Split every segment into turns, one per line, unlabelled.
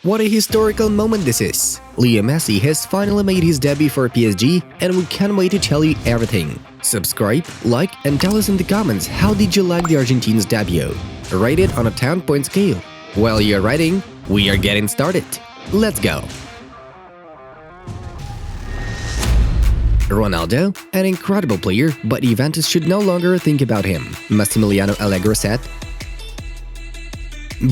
What a historical moment this is! Leo Messi has finally made his debut for PSG, and we can't wait to tell you everything. Subscribe, like, and tell us in the comments how did you like the Argentine's debut. Rate it on a 10-point scale. While you're writing, we are getting started. Let's go! Ronaldo, an incredible player, but Juventus should no longer think about him, Massimiliano Allegri said.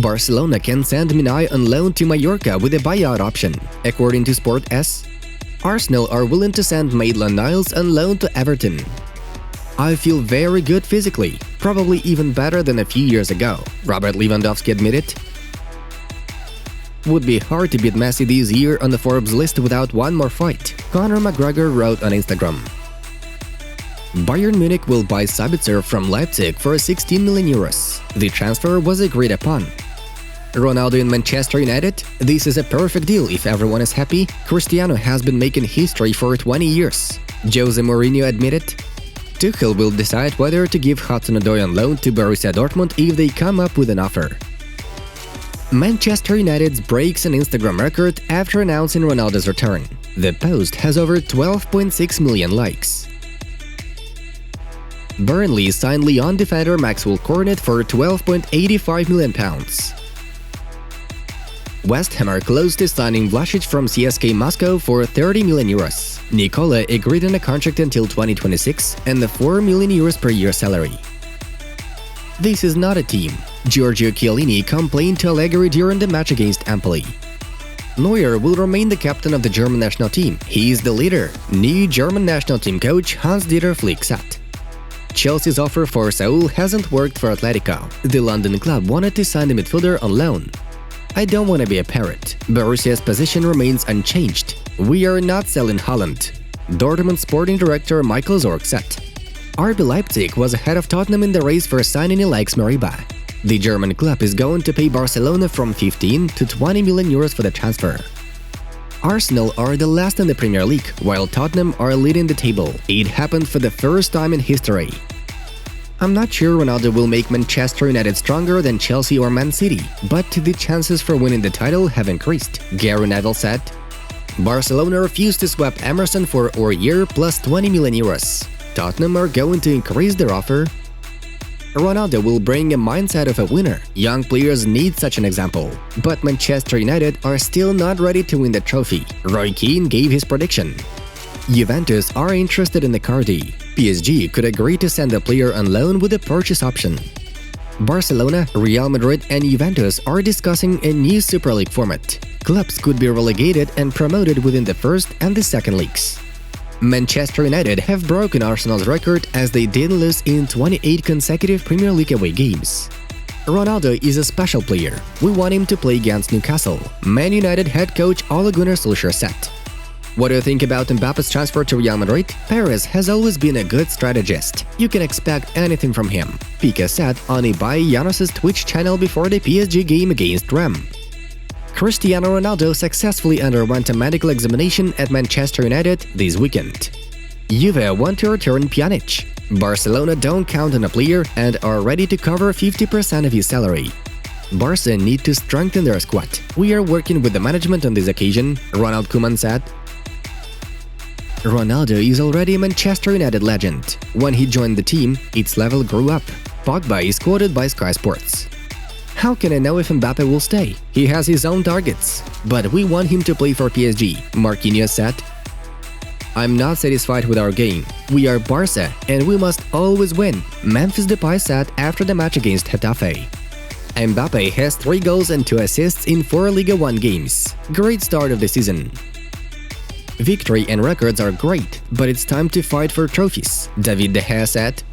Barcelona can send Neymar on loan to Mallorca with a buyout option, according to Sport S. Arsenal are willing to send Maitland-Niles on loan to Everton. I feel very good physically, probably even better than a few years ago, Robert Lewandowski admitted. Would be hard to beat Messi this year on the Forbes list without one more fight, Conor McGregor wrote on Instagram. Bayern Munich will buy Sabitzer from Leipzig for 16 million euros. The transfer was agreed upon. Ronaldo in Manchester United? This is a perfect deal if everyone is happy. Cristiano has been making history for 20 years. Jose Mourinho admitted. Tuchel will decide whether to give Hudson-Odoi on loan to Borussia Dortmund if they come up with an offer. Manchester United breaks an Instagram record after announcing Ronaldo's return. The post has over 12.6 million likes. Burnley signed Lyon defender Maxwell Cornet for £12.85 million. West Ham are close to signing Vlasic from CSKA Moscow for 30 million euros. Nicola agreed on a contract until 2026 and the 4 million euros per year salary. This is not a team. Giorgio Chiellini complained to Allegri during the match against Empoli. Neuer will remain the captain of the German national team. He is the leader, new German national team coach Hans-Dieter Flick said. Chelsea's offer for Saul hasn't worked for Atletico. The London club wanted to sign the midfielder on loan. I don't want to be a parrot. Borussia's position remains unchanged. We are not selling Haaland. Dortmund sporting director Michael Zorc said. RB Leipzig was ahead of Tottenham in the race for signing Alex Moriba. The German club is going to pay Barcelona from 15 to 20 million euros for the transfer. Arsenal are the last in the Premier League, while Tottenham are leading the table. It happened for the first time in history. I'm not sure Ronaldo will make Manchester United stronger than Chelsea or Man City, but the chances for winning the title have increased, Gary Neville said. Barcelona refused to swap Emerson for Aurier plus 20 million euros. Tottenham are going to increase their offer. Ronaldo will bring a mindset of a winner. Young players need such an example. But Manchester United are still not ready to win the trophy. Roy Keane gave his prediction. Juventus are interested in Icardi. PSG could agree to send the player on loan with a purchase option. Barcelona, Real Madrid and Juventus are discussing a new Super League format. Clubs could be relegated and promoted within the first and the second leagues. Manchester United have broken Arsenal's record as they didn't lose in 28 consecutive Premier League away games. Ronaldo is a special player. We want him to play against Newcastle, Man United head coach Ole Gunnar Solskjaer said. What do you think about Mbappe's transfer to Real Madrid? Perez has always been a good strategist. You can expect anything from him, Piqué said on Ibai Llanos' Twitch channel before the PSG game against Reims. Cristiano Ronaldo successfully underwent a medical examination at Manchester United this weekend. Juve want to return Pjanic. Barcelona don't count on a player and are ready to cover 50% of his salary. Barca need to strengthen their squad. We are working with the management on this occasion, Ronald Koeman said. Ronaldo is already a Manchester United legend. When he joined the team, its level grew up. Pogba is quoted by Sky Sports. How can I know if Mbappe will stay? He has his own targets. But we want him to play for PSG, Marquinhos said. I'm not satisfied with our game. We are Barca and we must always win, Memphis Depay said after the match against Getafe. Mbappe has 3 goals and 2 assists in 4 Liga 1 games. Great start of the season. Victory and records are great, but it's time to fight for trophies, David De Gea said.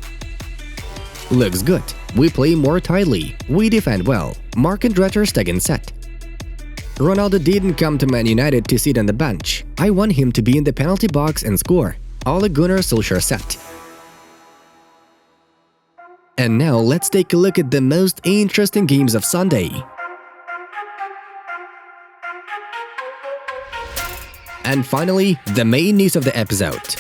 Looks good. We play more tightly. We defend well, Marc-Andre ter Stegen said. Ronaldo didn't come to Man United to sit on the bench. I want him to be in the penalty box and score, Ole Gunnar Solskjaer said. And now let's take a look at the most interesting games of Sunday. And finally, the main news of the episode.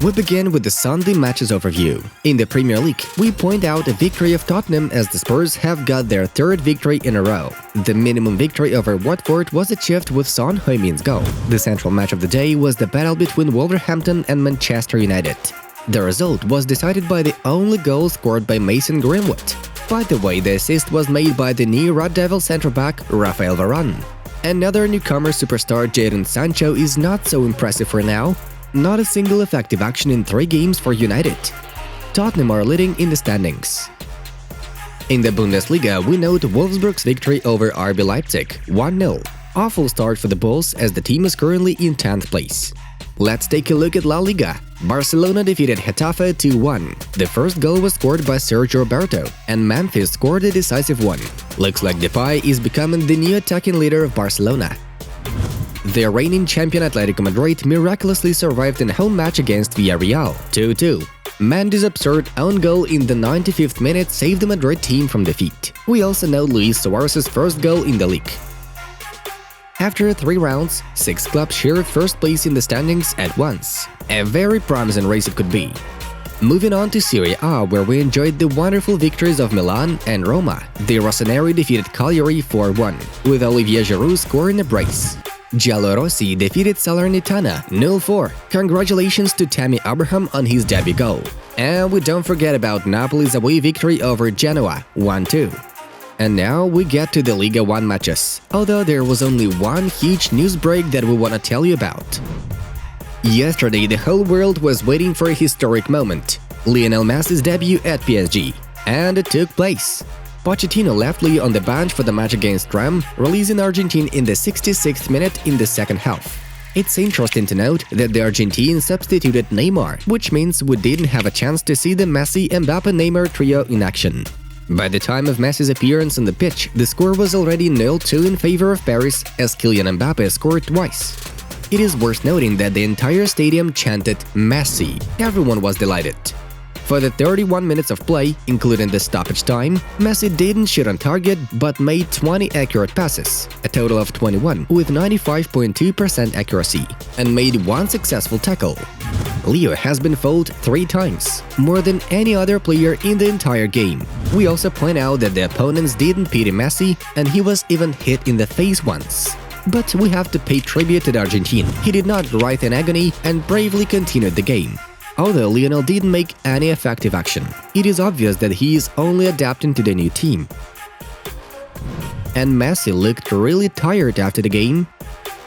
We begin with the Sunday matches overview. In the Premier League, we point out a victory of Tottenham as the Spurs have got their third victory in a row. The minimum victory over Watford was achieved with Son Heung-min's goal. The central match of the day was the battle between Wolverhampton and Manchester United. The result was decided by the only goal scored by Mason Greenwood. By the way, the assist was made by the new Red Devil centre-back Rafael Varane. Another newcomer superstar Jadon Sancho is not so impressive for now. Not a single effective action in 3 games for United. Tottenham are leading in the standings. In the Bundesliga, we note Wolfsburg's victory over RB Leipzig, 1-0. Awful start for the Bulls as the team is currently in 10th place. Let's take a look at La Liga. Barcelona defeated Getafe 2-1. The first goal was scored by Sergio Roberto, and Memphis scored a decisive one. Looks like Depay is becoming the new attacking leader of Barcelona. The reigning champion Atletico Madrid miraculously survived in a home match against Villarreal, 2-2. Mendy's absurd own goal in the 95th minute saved the Madrid team from defeat. We also know Luis Suarez's first goal in the league. After 3 rounds, 6 clubs shared first place in the standings at once. A very promising race it could be. Moving on to Serie A, where we enjoyed the wonderful victories of Milan and Roma. The Rossoneri defeated Cagliari 4-1, with Olivier Giroud scoring a brace. Giallorossi defeated Salernitana 0-4. Congratulations to Tammy Abraham on his debut goal. And we don't forget about Napoli's away victory over Genoa 1-2. And now we get to the Liga 1 matches, although there was only one huge news break that we want to tell you about. Yesterday, the whole world was waiting for a historic moment, Lionel Messi's debut at PSG, and it took place. Pochettino left Leo on the bench for the match against Reims, releasing Argentine in the 66th minute in the second half. It's interesting to note that the Argentine substituted Neymar, which means we didn't have a chance to see the Messi, Mbappe, Neymar trio in action. By the time of Messi's appearance on the pitch, the score was already 0-2 in favor of Paris as Kylian Mbappe scored twice. It is worth noting that the entire stadium chanted Messi. Everyone was delighted. For the 31 minutes of play, including the stoppage time, Messi didn't shoot on target but made 20 accurate passes, a total of 21 with 95.2% accuracy, and made 1 successful tackle. Leo has been fouled 3 times, more than any other player in the entire game. We also point out that the opponents didn't pity Messi, and he was even hit in the face once. But we have to pay tribute to the Argentine. He did not writhe in agony and bravely continued the game. Although Lionel didn't make any effective action, it is obvious that he is only adapting to the new team. And Messi looked really tired after the game.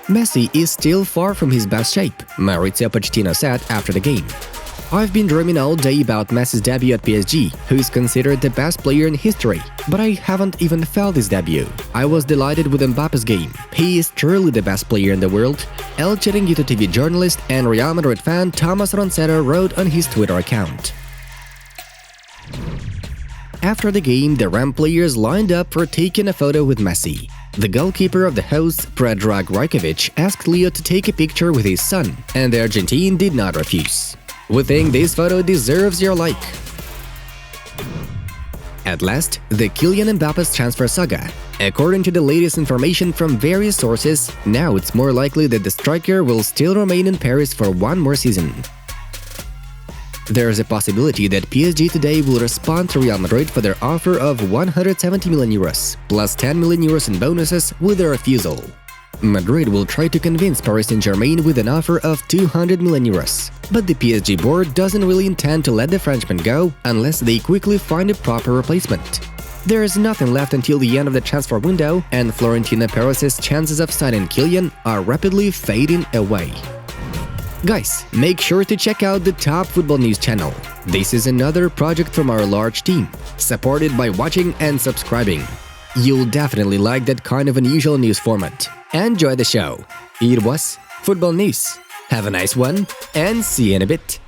Messi is still far from his best shape, Maurizio Pochettino said after the game. I've been dreaming all day about Messi's debut at PSG, who is considered the best player in history, but I haven't even felt his debut. I was delighted with Mbappe's game. He is truly the best player in the world, El Chiringuito TV journalist and Real Madrid fan Thomas Roncero wrote on his Twitter account. After the game, the Reims players lined up for taking a photo with Messi. The goalkeeper of the hosts, Predrag Rajkovic, asked Leo to take a picture with his son, and the Argentine did not refuse. We think this photo deserves your like. At last, the Kylian Mbappe's transfer saga. According to the latest information from various sources, now it's more likely that the striker will still remain in Paris for 1 more season. There is a possibility that PSG today will respond to Real Madrid for their offer of 170 million euros, plus 10 million euros in bonuses with a refusal. Madrid will try to convince Paris Saint-Germain with an offer of 200 million euros, but the PSG board doesn't really intend to let the Frenchman go unless they quickly find a proper replacement. There is nothing left until the end of the transfer window, and Florentino Perez's chances of signing Kylian are rapidly fading away. Guys, make sure to check out the Top Football News channel. This is another project from our large team, supported by watching and subscribing. You'll definitely like that kind of unusual news format. Enjoy the show. It was Football News. Have a nice one, and see you in a bit.